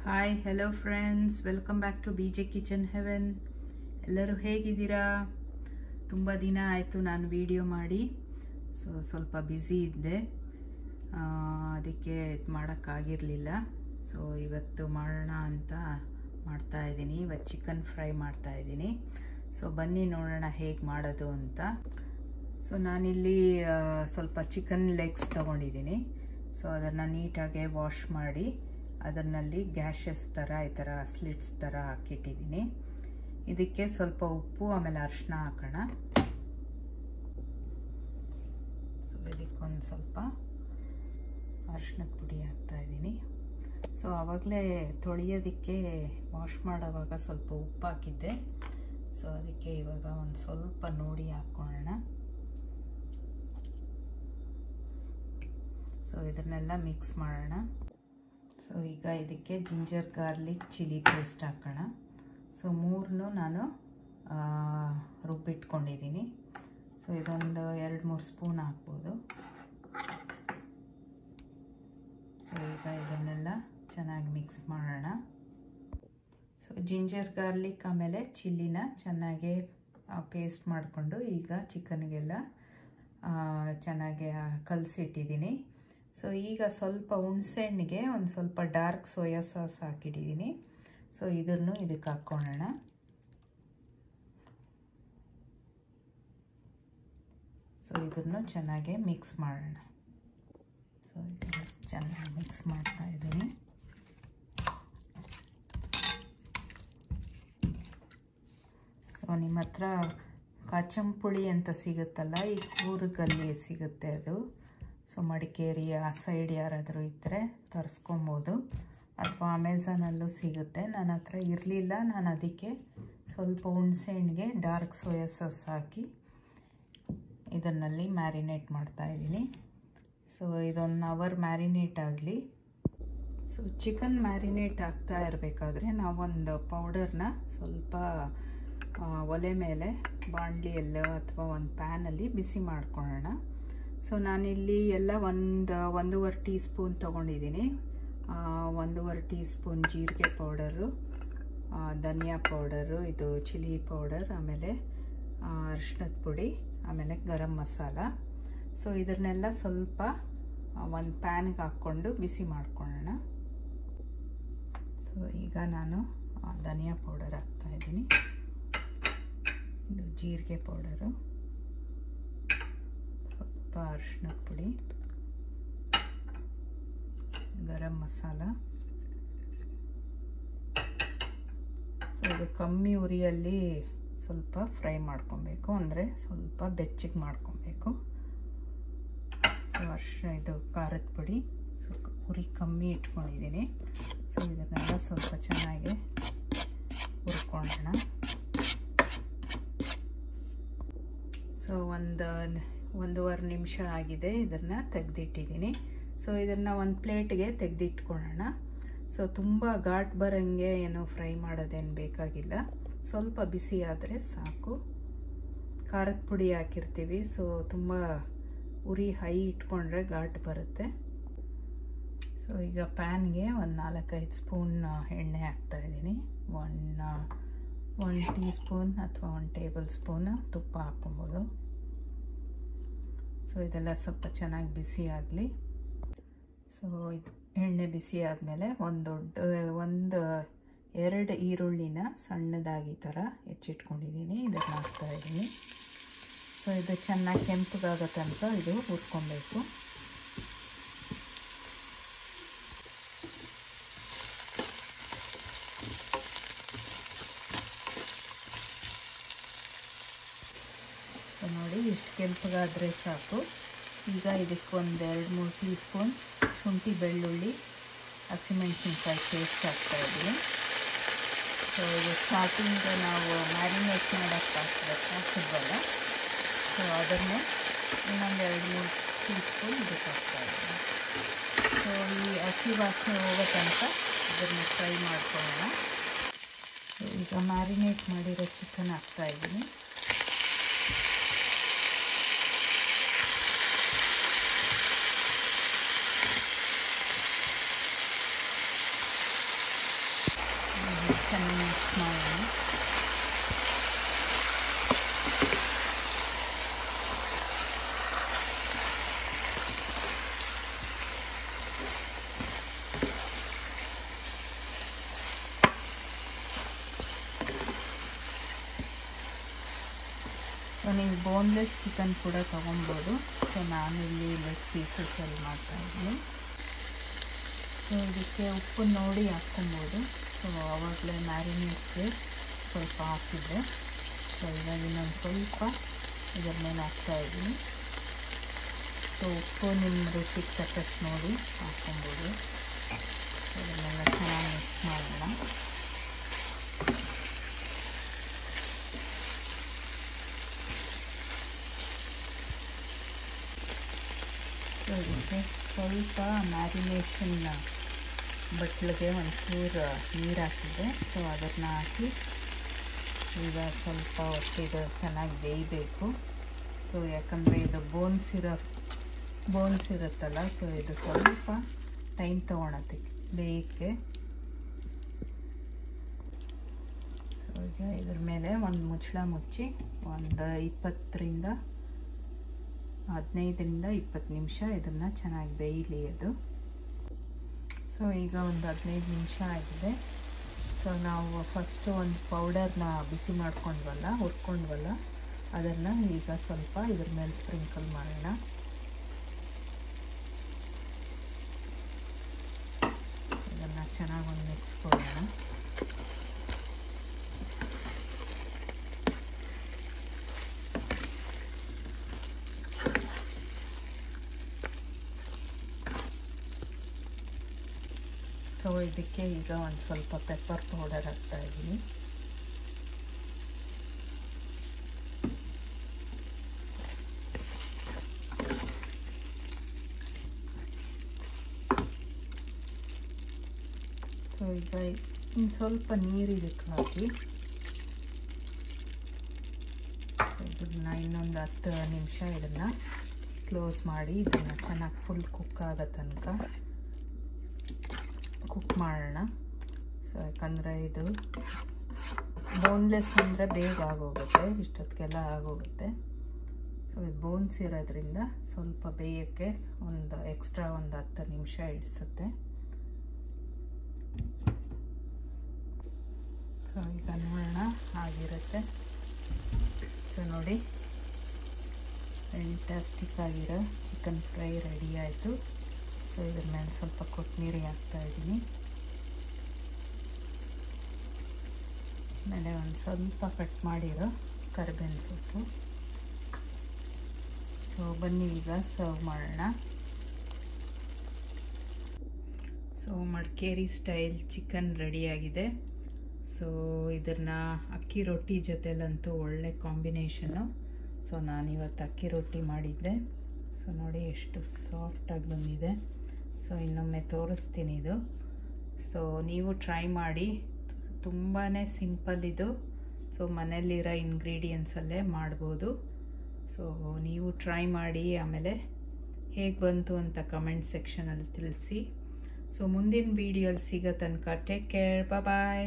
Hi hello friends, welcome back to BJ kitchen heaven. ಎಲ್ಲರೂ ಹೇಗಿದ್ದೀರಾ? ತುಂಬ ದಿನ ಆಯಿತು ನಾನು ವಿಡಿಯೋ ಮಾಡಿ. ಸ್ವಲ್ಪ ಬ್ಯುಸಿ ಇದ್ದೆ, ಅದಕ್ಕೆ ಮಾಡೋಕ್ಕಾಗಿರಲಿಲ್ಲ. ಇವತ್ತು ಮಾಡೋಣ ಅಂತ ಮಾಡ್ತಾಯಿದ್ದೀನಿ. ಇವತ್ತು ಚಿಕನ್ ಫ್ರೈ ಮಾಡ್ತಾಯಿದ್ದೀನಿ. ಬನ್ನಿ ನೋಡೋಣ ಹೇಗೆ ಮಾಡೋದು ಅಂತ. ನಾನಿಲ್ಲಿ ಸ್ವಲ್ಪ ಚಿಕನ್ ಲೆಗ್ಸ್ ತೊಗೊಂಡಿದ್ದೀನಿ. ಅದನ್ನು ನೀಟಾಗಿ ವಾಶ್ ಮಾಡಿ ಅದರಲ್ಲಿ ಗ್ಯಾಶಸ್ ಥರ ಈ ಥರ ಸ್ಲಿಟ್ಸ್ ಥರ ಹಾಕಿಟ್ಟಿದ್ದೀನಿ. ಇದಕ್ಕೆ ಸ್ವಲ್ಪ ಉಪ್ಪು ಆಮೇಲೆ ಅರಿಶಿನ ಹಾಕೋಣ. ಇದಕ್ಕೊಂದು ಸ್ವಲ್ಪ ಅರಿಶಿನದ ಪುಡಿ ಹಾಕ್ತಾಯಿದ್ದೀನಿ. ಆವಾಗಲೇ ತೊಳೆಯೋದಕ್ಕೆ ವಾಶ್ ಮಾಡೋವಾಗ ಸ್ವಲ್ಪ ಉಪ್ಪು ಹಾಕಿದ್ದೆ. ಅದಕ್ಕೆ ಇವಾಗ ಒಂದು ಸ್ವಲ್ಪ ನೋಡಿ ಹಾಕ್ಕೊಳ್ಳೋಣ. ಇದನ್ನೆಲ್ಲ ಮಿಕ್ಸ್ ಮಾಡೋಣ. ಈಗ ಇದಕ್ಕೆ ಜಿಂಜರ್ ಗಾರ್ಲಿಕ್ ಚಿಲ್ಲಿ ಪೇಸ್ಟ್ ಹಾಕೋಣ. ಮೂರನ್ನು ನಾನು ರುಬ್ಬಿಟ್ಕೊಂಡಿದ್ದೀನಿ. ಇದೊಂದು 2-3 ಸ್ಪೂನ್ ಹಾಕ್ಬೋದು. ಈಗ ಇದನ್ನೆಲ್ಲ ಚೆನ್ನಾಗಿ ಮಿಕ್ಸ್ ಮಾಡೋಣ. ಜಿಂಜರ್ ಗಾರ್ಲಿಕ್ ಆಮೇಲೆ ಚಿಲ್ಲಿನ ಚೆನ್ನಾಗಿ ಪೇಸ್ಟ್ ಮಾಡಿಕೊಂಡು ಈಗ ಚಿಕನ್ಗೆಲ್ಲ ಚೆನ್ನಾಗಿ ಕಲಸಿಟ್ಟಿದ್ದೀನಿ. ಈಗ ಸ್ವಲ್ಪ ಹುಣಸೆಹಣ್ಣಿಗೆ ಒಂದು ಸ್ವಲ್ಪ ಡಾರ್ಕ್ ಸೋಯಾ ಸಾಸ್ ಹಾಕಿಟ್ಟಿದ್ದೀನಿ. ಇದನ್ನು ಇದಕ್ಕೆ ಹಾಕ್ಕೊಳ್ಳೋಣ. ಇದನ್ನು ಚೆನ್ನಾಗಿ ಮಿಕ್ಸ್ ಮಾಡೋಣ. ಚೆನ್ನಾಗಿ ಮಿಕ್ಸ್ ಮಾಡ್ತಾ ಇದ್ದೀನಿ. ನಿಮ್ಮ ಹತ್ರ ಕಾಚಂಪುಳಿ ಅಂತ ಸಿಗುತ್ತಲ್ಲ, ಈ ಕೂರ್ಗಲ್ಲಿ ಸಿಗುತ್ತೆ ಅದು. ಮಡಿಕೇರಿ ಆ ಸೈಡ್ ಯಾರಾದರೂ ಇದ್ದರೆ ತರಿಸ್ಕೊಬೋದು, ಅಥವಾ ಅಮೆಝಾನಲ್ಲೂ ಸಿಗುತ್ತೆ. ನನ್ನ ಹತ್ರ ಇರಲಿಲ್ಲ, ನಾನು ಅದಕ್ಕೆ ಸ್ವಲ್ಪ ಹುಣಸೆಹಣ್ಣಿಗೆ ಡಾರ್ಕ್ ಸೋಯಾ ಸಾಸ್ ಹಾಕಿ ಇದನ್ನಲ್ಲಿ ಮ್ಯಾರಿನೇಟ್ ಮಾಡ್ತಾಯಿದ್ದೀನಿ. ಇದೊಂದು ಅವರ್ ಮ್ಯಾರಿನೇಟ್ ಆಗಲಿ. ಚಿಕನ್ ಮ್ಯಾರಿನೇಟ್ ಆಗ್ತಾ ಇರಬೇಕಾದ್ರೆ ನಾವೊಂದು ಪೌಡರ್ನ ಸ್ವಲ್ಪ ಒಲೆ ಮೇಲೆ ಬಾಣಲಿಯಲ್ಲೋ ಅಥವಾ ಒಂದು ಪ್ಯಾನಲ್ಲಿ ಬಿಸಿ ಮಾಡ್ಕೊಳ್ಳೋಣ. ನಾನಿಲ್ಲಿ ಎಲ್ಲ 1.5 ಟೀ ಸ್ಪೂನ್ ತೊಗೊಂಡಿದ್ದೀನಿ. 1.5 ಟೀ ಸ್ಪೂನ್ ಜೀರಿಗೆ ಪೌಡರು, ಧನಿಯಾ ಪೌಡರು, ಇದು ಚಿಲ್ಲಿ ಪೌಡರ್, ಆಮೇಲೆ ಅರಿಶಿನದ ಪುಡಿ, ಆಮೇಲೆ ಗರಂ ಮಸಾಲ. ಇದನ್ನೆಲ್ಲ ಸ್ವಲ್ಪ ಒಂದು ಪ್ಯಾನ್ಗೆ ಹಾಕ್ಕೊಂಡು ಬಿಸಿ ಮಾಡ್ಕೊಳ್ಳೋಣ. ಈಗ ನಾನು ಧನಿಯಾ ಪೌಡರ್ ಹಾಕ್ತಾಯಿದ್ದೀನಿ. ಇದು ಜೀರಿಗೆ ಪೌಡರು, ಅರಿಶಿನದ ಪುಡಿ, ಗರಂ ಮಸಾಲ. ಇದು ಕಮ್ಮಿ ಉರಿಯಲ್ಲಿ ಸ್ವಲ್ಪ ಫ್ರೈ ಮಾಡ್ಕೊಬೇಕು, ಅಂದರೆ ಸ್ವಲ್ಪ ಬೆಚ್ಚಗೆ ಮಾಡ್ಕೊಬೇಕು. ಇದು ಖಾರದ ಪುಡಿ, ಉರಿ ಕಮ್ಮಿ ಇಟ್ಕೊಂಡಿದ್ದೀನಿ. ಇದನ್ನೆಲ್ಲ ಸ್ವಲ್ಪ ಚೆನ್ನಾಗಿ ಹುರ್ಕೊಳ್ಳೋಣ. ಒಂದೂವರೆ ನಿಮಿಷ ಆಗಿದೆ, ಇದನ್ನು ತೆಗೆದಿಟ್ಟಿದ್ದೀನಿ. ಇದನ್ನು ಒಂದು ಪ್ಲೇಟ್ಗೆ ತೆಗೆದಿಟ್ಕೊಳ್ಳೋಣ. ತುಂಬ ಘಾಟ್ ಬರೋಂಗೆ ಏನು ಫ್ರೈ ಮಾಡೋದೇನು ಬೇಕಾಗಿಲ್ಲ, ಸ್ವಲ್ಪ ಬಿಸಿ ಆದರೆ ಸಾಕು. ಖಾರದ ಪುಡಿ ಹಾಕಿರ್ತೀವಿ, ತುಂಬ ಉರಿ ಹೈ ಇಟ್ಕೊಂಡ್ರೆ ಘಾಟ್ ಬರುತ್ತೆ. ಈಗ ಪ್ಯಾನ್ಗೆ ಒಂದು 4-5 ಸ್ಪೂನ್ ಎಣ್ಣೆ ಹಾಕ್ತಾಯಿದ್ದೀನಿ. 1 ಟೀ ಸ್ಪೂನ್ ಅಥವಾ 1 ಟೇಬಲ್ ಸ್ಪೂನ್ ತುಪ್ಪ ಹಾಕ್ಕೊಬೋದು. ಇದೆಲ್ಲ ಸ್ವಲ್ಪ ಚೆನ್ನಾಗಿ ಬಿಸಿ ಆಗಲಿ. ಇದು ಎಣ್ಣೆ ಬಿಸಿ ಆದಮೇಲೆ ಒಂದು 2 ಈರುಳ್ಳಿನ ಸಣ್ಣದಾಗಿ ಥರ ಹೆಚ್ಚಿಟ್ಕೊಂಡಿದ್ದೀನಿ, ಇದನ್ನು ಹಾಕ್ತಾಯಿದ್ದೀನಿ. ಇದು ಚೆನ್ನಾಗಿ ಕೆಂಪಗಾಗೋ ತನಕ ಇದು ಹುರ್ಕೊಬೇಕು. ನೋಡಿ, ಇಷ್ಟು ಕೆಂಪಗಾದರೆ ಸಾಕು. ಈಗ ಇದಕ್ಕೆ ಒಂದು 2-3 ಟೀ ಸ್ಪೂನ್ ಶುಂಠಿ ಬೆಳ್ಳುಳ್ಳಿ ಹಸಿಮೆಣಸಿನ್ಕಾಯಿ ಪೇಸ್ಟ್ ಹಾಕ್ತಾಯಿದ್ದೀನಿ. ಇದು ಸ್ಟಾರ್ಟಿಂಗ್ ನಾವು ಮ್ಯಾರಿನೇಟ್ ಮಾಡೋಕ್ಕೆ ಹಾಕಿದ್ವಲ್ಲ, ಅದನ್ನೇ ಇನ್ನೊಂದು 2-3 ಟೀ ಸ್ಪೂನ್ ಇದಕ್ಕೆ ಹಾಕ್ತಾಯಿದ್ದೀನಿ. ಈ ಹಸಿ ವಾಸನೆ ಹೋಗೋ ತನಕ ಇದನ್ನು ಫ್ರೈ ಮಾಡ್ಕೊಳ್ಳೋಣ. ಈಗ ಮ್ಯಾರಿನೇಟ್ ಮಾಡಿರೋ ಚಿಕನ್ ಹಾಕ್ತಾಯಿದ್ದೀನಿ. ಸೊ ನೀವು ಬೋನ್ಲೆಸ್ ಚಿಕನ್ ಕೂಡ ತೊಗೊಬೋದು. ಸೊ ನಾನಿಲ್ಲಿ ಲೆಗ್ ಪೀಸಸಲ್ಲಿ ಮಾಡ್ತಾಯಿದ್ದೀನಿ. ಸೊ ಇದಕ್ಕೆ ಉಪ್ಪು ನೋಡಿ ಹಾಕ್ಕೊಬೋದು. ಸೊ ಆವಾಗಲೇ ಮ್ಯಾರಿನೇಟ್ಗೆ ಸ್ವಲ್ಪ ಹಾಕಿದ್ದೆ. ಸೊ ಇವಾಗ ಇನ್ನೊಂದು ಸ್ವಲ್ಪ ಇದರ ಮೇಲೆ ಹಾಕ್ತಾಯಿದ್ದೀನಿ. ಸೊ ಉಪ್ಪು ನಿಮ್ಮ ರುಚಿಗೆ ತಕ್ಕಷ್ಟು ನೋಡಿ ಹಾಕ್ಕೊಬೋದು. ಇದನ್ನೆಲ್ಲ ಚೆನ್ನಾಗಿ ಮಿಕ್ಸ್ ಮಾಡೋಣ. ಸೊ ಇದಕ್ಕೆ ಸ್ವಲ್ಪ ಮ್ಯಾರಿನೇಷನ್ ಬಟ್ಲಿಗೆ ಒಂಚೂರು ನೀರು ಹಾಕಿದ್ದೆ. ಸೊ ಅದನ್ನು ಹಾಕಿ ಈಗ ಸ್ವಲ್ಪ ಹೊತ್ತಿದು ಚೆನ್ನಾಗಿ ಬೇಯಬೇಕು. ಸೊ ಯಾಕಂದರೆ ಇದು ಬೋನ್ಸ್ ಇರುತ್ತಲ್ಲ, ಸೊ ಇದು ಸ್ವಲ್ಪ ಟೈಮ್ ತೊಗೊಳತ್ತೆ ಬೇಯಕ್ಕೆ. ಸೊ ಈಗ ಇದ್ರ ಮೇಲೆ ಒಂದು ಮುಚ್ಚಳ ಮುಚ್ಚಿ ಒಂದು 15-20 ನಿಮಿಷ ಇದನ್ನು ಚೆನ್ನಾಗಿ ಬೇಯಲಿ ಅದು. ಸೊ ಈಗ ಒಂದು 15 ನಿಮಿಷ ಆಗಿದೆ. ಸೊ ನಾವು ಫಸ್ಟು ಒಂದು ಪೌಡರ್ನ ಬಿಸಿ ಹುರ್ಕೊಂಡ್ವಲ್ಲ ಅದನ್ನು ಈಗ ಸ್ವಲ್ಪ ಇದ್ರ ಮೇಲೆ ಸ್ಪ್ರಿಂಕಲ್ ಮಾಡೋಣ. ಇದನ್ನು ಚೆನ್ನಾಗಿ ಒಂದು ಮಿಕ್ಸ್ ಕೊಡೋಣ. ಸೊ ಇದಕ್ಕೆ ಈಗ ಒಂದು ಸ್ವಲ್ಪ ಪೆಪ್ಪರ್ ಪೌಡರ್ ಹಾಕ್ತಾಯಿದ್ದೀನಿ. ಸೊ ಈಗ ಇನ್ನು ಸ್ವಲ್ಪ ನೀರು ಇದಕ್ಕೆ ಹಾಕಿ ಇದನ್ನು ಇನ್ನೊಂದು 10 ನಿಮಿಷ ಇದನ್ನು ಕ್ಲೋಸ್ ಮಾಡಿ ಇದನ್ನು ಚೆನ್ನಾಗಿ ಫುಲ್ ಕುಕ್ ಆಗೋ ತನಕ ಕುಕ್ ಮಾಡೋಣ. ಸೊ ಯಾಕಂದರೆ ಇದು ಬೋನ್ಲೆಸ್ ಅಂದರೆ ಬೇಗ ಆಗೋಗುತ್ತೆ, ಇಷ್ಟೊತ್ತಿಗೆಲ್ಲ ಆಗೋಗುತ್ತೆ. ಸೊ ಇದು ಬೋನ್ಸ್ ಇರೋದ್ರಿಂದ ಸ್ವಲ್ಪ ಬೇಯೋಕ್ಕೆ ಒಂದು ಎಕ್ಸ್ಟ್ರಾ ಒಂದು 10 ನಿಮಿಷ ಹಿಡಿಸುತ್ತೆ. ಸೊ ಈಗ ನೋಡೋಣ ಆಗಿರುತ್ತೆ. ಸೊ ನೋಡಿ, ಫ್ಯಾಂಟಾಸ್ಟಿಕ್ ಆಗಿರೋ ಚಿಕನ್ ಫ್ರೈ ರೆಡಿ ಆಯಿತು. ಸೊ ಇದ್ರ ಮೇಲೆ ಸ್ವಲ್ಪ ಕೊತ್ತಂಬರಿ ಹಾಕ್ತಾಯಿದ್ದೀನಿ. ಆಮೇಲೆ ಒಂದು ಸ್ವಲ್ಪ ಕಟ್ ಮಾಡಿರೋ ಕರಿಬೇವಿನ ಸೊಪ್ಪು. ಸೊ ಬನ್ನಿ ಈಗ ಸರ್ವ್ ಮಾಡೋಣ. ಸೊ ಮಡಿಕೇರಿ ಸ್ಟೈಲ್ ಚಿಕನ್ ರೆಡಿಯಾಗಿದೆ. ಸೊ ಇದನ್ನು ಅಕ್ಕಿ ರೊಟ್ಟಿ ಜೊತೆಲಂತೂ ಒಳ್ಳೆ ಕಾಂಬಿನೇಷನ್ನು. ಸೊ ನಾನಿವತ್ತು ಅಕ್ಕಿ ರೊಟ್ಟಿ ಮಾಡಿದ್ದೆ. ಸೊ ನೋಡಿ ಎಷ್ಟು ಸಾಫ್ಟಾಗಿ ಬಂದಿದೆ. ಸೊ ಇನ್ನೊಮ್ಮೆ ತೋರಿಸ್ತೀನಿ ಇದು. ಸೊ ನೀವು ಟ್ರೈ ಮಾಡಿ, ತುಂಬಾ ಸಿಂಪಲ್ ಇದು. ಸೊ ಮನೆಯಲ್ಲಿರೋ ಇಂಗ್ರೀಡಿಯೆಂಟ್ಸಲ್ಲೇ ಮಾಡ್ಬೋದು. ಸೊ ನೀವು ಟ್ರೈ ಮಾಡಿ, ಆಮೇಲೆ ಹೇಗೆ ಬಂತು ಅಂತ ಕಮೆಂಟ್ ಸೆಕ್ಷನಲ್ಲಿ ತಿಳಿಸಿ. ಸೊ ಮುಂದಿನ ವೀಡಿಯೋಲ್ಲಿ ಸಿಗೋ ತನಕ ಟೇಕ್ ಕೇರ್, ಬಾಯ್.